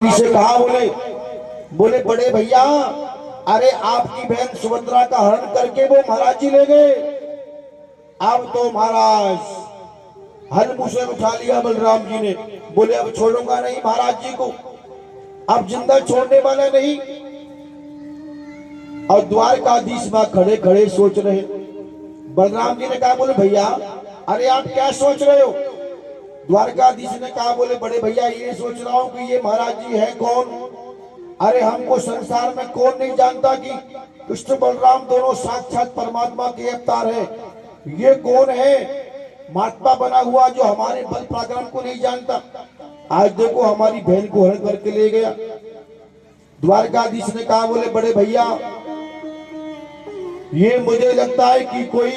से कहा बोले बोले बड़े भैया, अरे आपकी बहन सुभद्रा का हरण करके वो महाराज जी ले गए। अब तो महाराज हल मुंह से उठा लिया बलराम जी ने। बोले अब छोड़ूंगा नहीं महाराज जी को, अब जिंदा छोड़ने वाला नहीं। और द्वारकाधीश वहां खड़े खड़े सोच रहे। बलराम जी ने कहा बोले भैया, अरे आप क्या सोच रहे हो? द्वारकाधीश ने कहा बोले बड़े भैया, ये सोच रहा हूं कि ये महाराज जी है कौन? अरे हमको संसार में कौन नहीं जानता कि कृष्ण बलराम दोनों साक्षात परमात्मा के अवतार है। ये कौन है महात्मा बना हुआ जो हमारे बल पराक्रम को नहीं जानता? आज देखो हमारी बहन को हरण करके ले गया। द्वारकाधीश ने कहा बोले बड़े भैया, ये मुझे लगता है कि कोई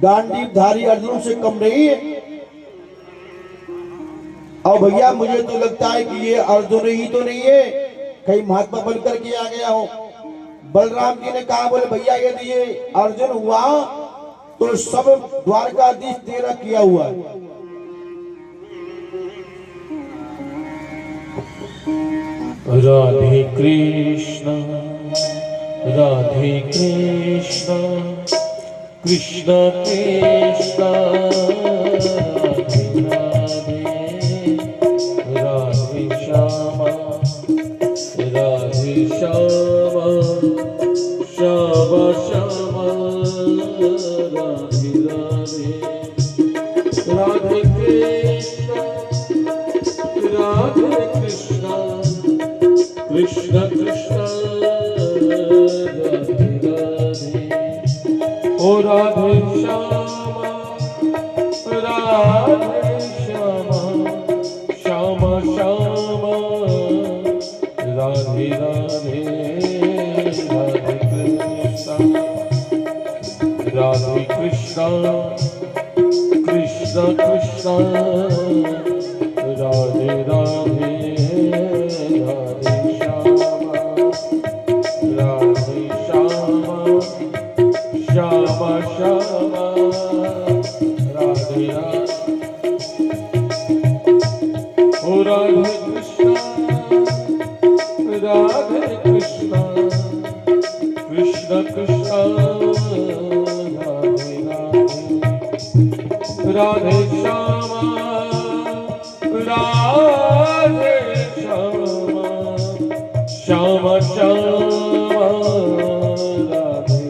गांडीवधारी अर्जुन से कम नहीं है। और भैया मुझे तो लगता है कि ये अर्जुन ही तो नहीं है, कहीं महात्मा बनकर के आ गया हो। बलराम जी ने कहा बोले भैया, यदि ये अर्जुन हुआ तो सब द्वारकाधीश तेरा किया हुआ है। राधे कृष्ण राधे कृष्ण कृष्ण कृष्ण राधे राधे राधे श्यामा राधे श्यामा श्यामा श्यामा राधे राधे राधे कृष्ण राधे कृष्ण कृष्ण कृष्ण राधे राधे ओ राधे श्यामा राधे श्यामा श्यामा श्यामा राधे राधे राधे कृष्ण कृष्ण कृष्ण राधे राधे राधे श्यामा राधे श्यामा श्यामा श्यामा राधे राधे ओ राधे कृष्ण कृष्ण कृष्ण राधे राधे राधे श्यामा राधे श्यामा श्यामा श्यामा राधे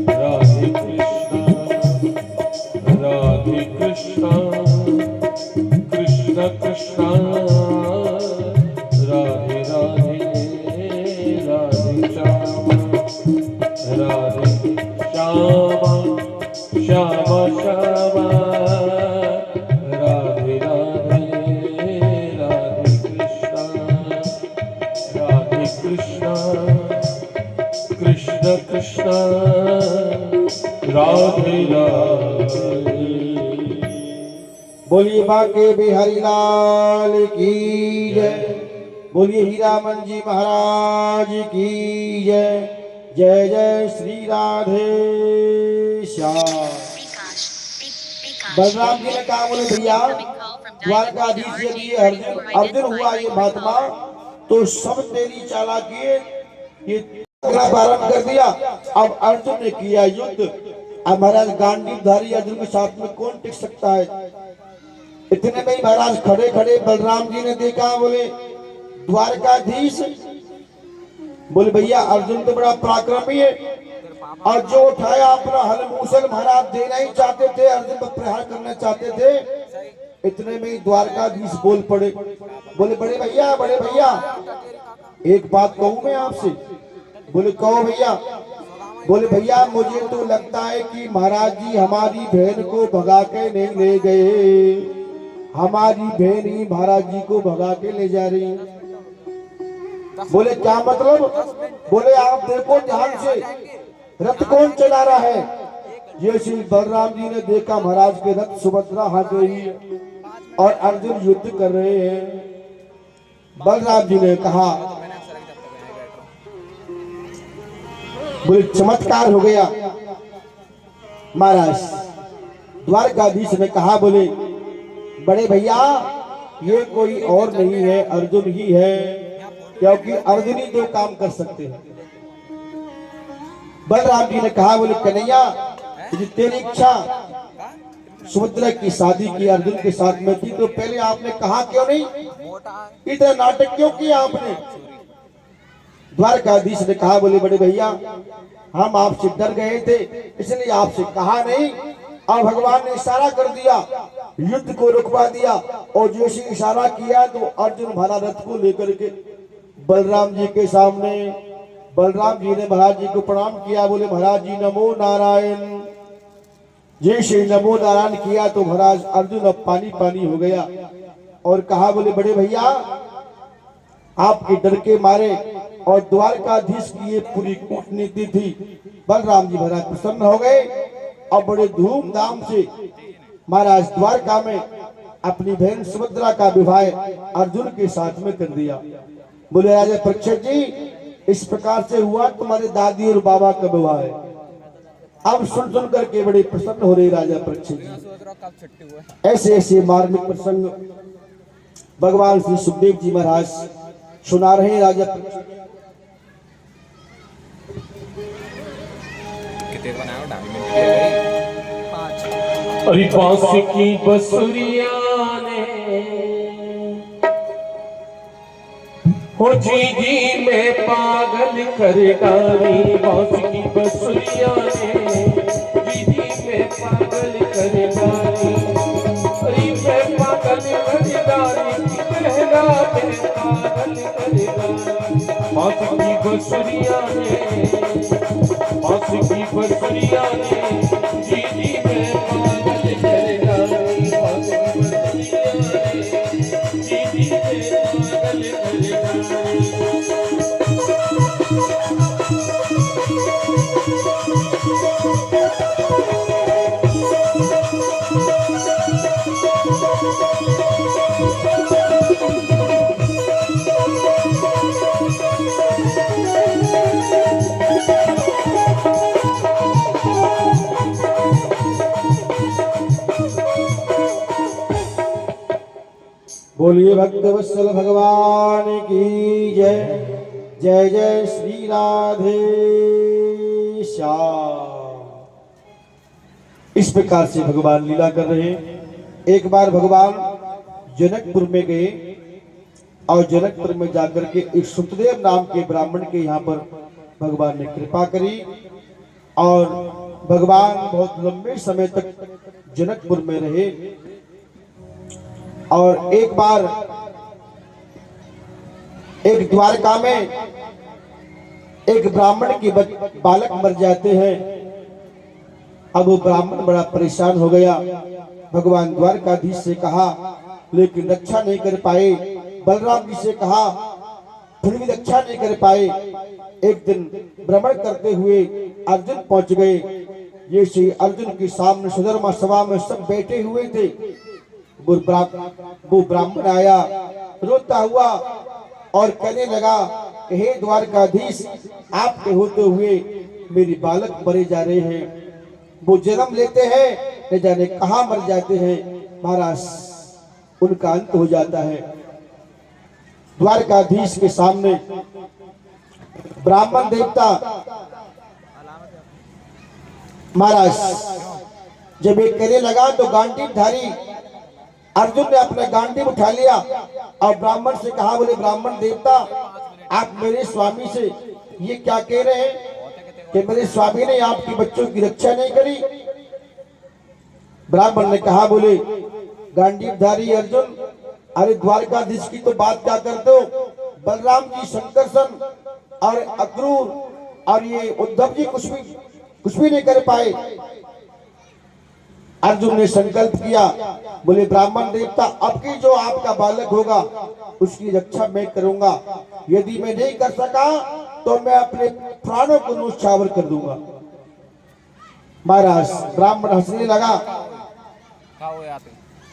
राधे राधे कृष्ण कृष्ण कृष्ण राधे राधे राधे श्यामा राधे श्यामा श्यामा श्यामा राधे राधे राधे कृष्ण कृष्ण कृष्ण राधे राधे। बोलिए बाके बिहारी लाल की जय। बोलिए हीरामन जी महाराज की जय। जय जय श्री राधे श्याम। बलराम जी ने कहा बोले भैया, द्वारकाधीश यदि अर्जुन अर्जुन हुआ ये महात्मा तो सब तेरी चालाकी ये प्रारंभ कर दिया। अब अर्जुन ने किया युद्ध। अब महाराज गांडीवधारी अर्जुन के साथ में कौन टिक सकता है? इतने में ही महाराज खड़े खड़े बलराम जी ने देखा। बोले द्वारकाधीश, बोले भैया अर्जुन तो बड़ा पराक्रमी है और जो उठाया अपना हल मूसल महाराज देना ही चाहते थे, अर्जुन पर प्रहार करना चाहते थे। इतने में ही द्वारकाधीश बोल पड़े। बोले बड़े भैया एक बात कहूं मैं आपसे। बोले कहो भैया। बोले भैया मुझे तो लगता है कि महाराज जी हमारी बहन को भगा के नहीं ले गए, हमारी बहन ही महाराज जी को भगा के ले जा रही है। बोले क्या मतलब? बोले आप देखो ध्यान से, रथ कौन चला रहा है? ये श्री बलराम जी ने देखा महाराज के रथ सुभद्रा हाथ रही है और अर्जुन युद्ध कर रहे हैं। बलराम जी ने कहा बोले चमत्कार हो गया। महाराज द्वारकाधीश ने कहा बोले बड़े भैया ये कोई और नहीं है, अर्जुन ही है, क्योंकि अर्जुन ही दो काम कर सकते हैं। बलराम जी ने कहा, बोले कन्हैया यदि तेरी इच्छा सुभद्रा की शादी की अर्जुन के साथ में थी तो पहले आपने कहा क्यों नहीं? इतना नाटक क्यों किया आपने? द्वारकाधीश ने कहा, बोले बड़े भैया हम आपसे डर गए थे इसलिए आपसे कहा नहीं। अब भगवान ने इशारा कर दिया, युद्ध को रुकवा दिया, और जैसे इशारा किया तो अर्जुन भला रथ को लेकर के बलराम जी के सामने। बलराम जी ने महाराज जी को प्रणाम किया, बोले महाराज जी नमो नारायण। जैसे नमो नारायण किया तो महाराज अर्जुन अब पानी पानी हो गया और कहा, बोले बड़े भैया आपके डर के मारे और द्वारकाधीश की ये पूरी कूटनीति थी। बलराम जी महाराज प्रसन्न हो गए और बड़े धूमधाम से महाराज द्वारका में अपनी बहन सुभद्रा का विवाह अर्जुन के साथ में कर दिया। बोले राजा परीक्षित जी इस प्रकार से हुआ तुम्हारे दादी और बाबा का विवाह है। अब सुन सुन करके बड़े प्रसन्न हो रहे राजा परीक्षित जी। ऐसे ऐसे मार्मिक प्रसंग भगवान श्री सुखदेव जी महाराज सुना रहे हैं राजा परीक्षित। अरे बांस की बसुरिया ने हो जी में पागल कर डाली। बांस की बसुरिया ने जी में पागल कर डाली। अरे मैं पागल कर डाली कहना मैं पागल कर डाली। बांस की बसुरिया ने बांस की बसुरिया ने जी में पागल कर डाली। बांस की बसुरिया ने जी में पागल कर डाली। बोलिए भक्तवत्सल भगवान की जय। जय जय श्री राधे श्याम। इस प्रकार से भगवान लीला कर रहे हैं। एक बार भगवान जनकपुर में गए और जनकपुर में जाकर के एक सुतदेव नाम के ब्राह्मण के यहाँ पर भगवान ने कृपा करी और भगवान बहुत लंबे समय तक जनकपुर में रहे। और एक बार एक द्वारका में एक ब्राह्मण के बालक मर जाते हैं। अब वो ब्राह्मण बड़ा परेशान हो गया। भगवान द्वारकाधीश से कहा लेकिन रक्षा नहीं कर पाए। बलराम जी से कहा फिर भी रक्षा नहीं कर पाए। एक दिन भ्रमण करते हुए अर्जुन पहुंच गए। ये श्री अर्जुन के सामने सुधर्मा सभा में सब बैठे हुए थे। वो ब्राह्मण आया रोता हुआ और कहने लगा हे द्वारकाधीश आपके होते हुए मेरी बालक मरे जा रहे हैं। वो जन्म लेते हैं न जाने कहां मर जाते हैं। महाराज उनका अंत हो जाता है। द्वारकाधीश के सामने ब्राह्मण देवता महाराज जब एक कहने लगा तो गांडीवधारी अर्जुन ने अपने गांडीव उठा लिया और ब्राह्मण से कहा बोले ब्राह्मण देवता आप मेरे स्वामी से ये क्या कह रहे हैं कि मेरे स्वामी ने आपके बच्चों की रक्षा नहीं करी। ब्राह्मण ने कहा बोले गांडीवधारी अर्जुन अरे द्वारकाधीश की तो बात क्या करते हो। बलराम जी संकर्षण और अक्रूर और ये उद्धव जी कुछ भी नहीं कर पाए। अर्जुन ने संकल्प किया बोले ब्राह्मण देवता अब की जो आपका बालक होगा उसकी रक्षा मैं करूंगा। यदि मैं नहीं कर सका तो मैं अपने प्राणों को न्योछावर कर दूंगा। महाराज ब्राह्मण हंसने लगा।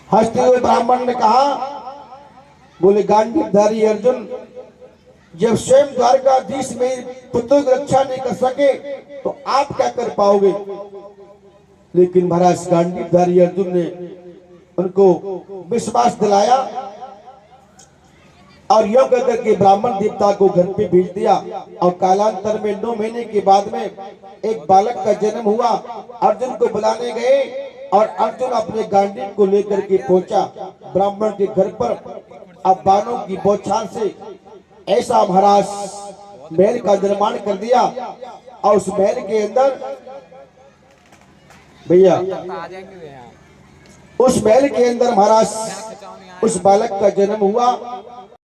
हंसते हुए ब्राह्मण ने कहा बोले गांडीवधारी अर्जुन जब स्वयं द्वारकाधीश में पुत्रों की रक्षा नहीं कर सके तो आप क्या कर पाओगे। लेकिन महाराज गांडीवधारी अर्जुन ने उनको विश्वास दिलाया और यूं कहकर के ब्राह्मण देवता को घर पे भेज दिया। और कालांतर में 9 महीने के बाद में एक बालक का जन्म हुआ। अर्जुन को बुलाने गए और अर्जुन अपने गांडीव को लेकर के पहुंचा ब्राह्मण के घर पर। अब बाणों की बौछार से ऐसा महाराज महल का निर्माण कर दिया। और उस महल के अंदर भैया उस महल के अंदर महाराज उस बालक का जन्म हुआ।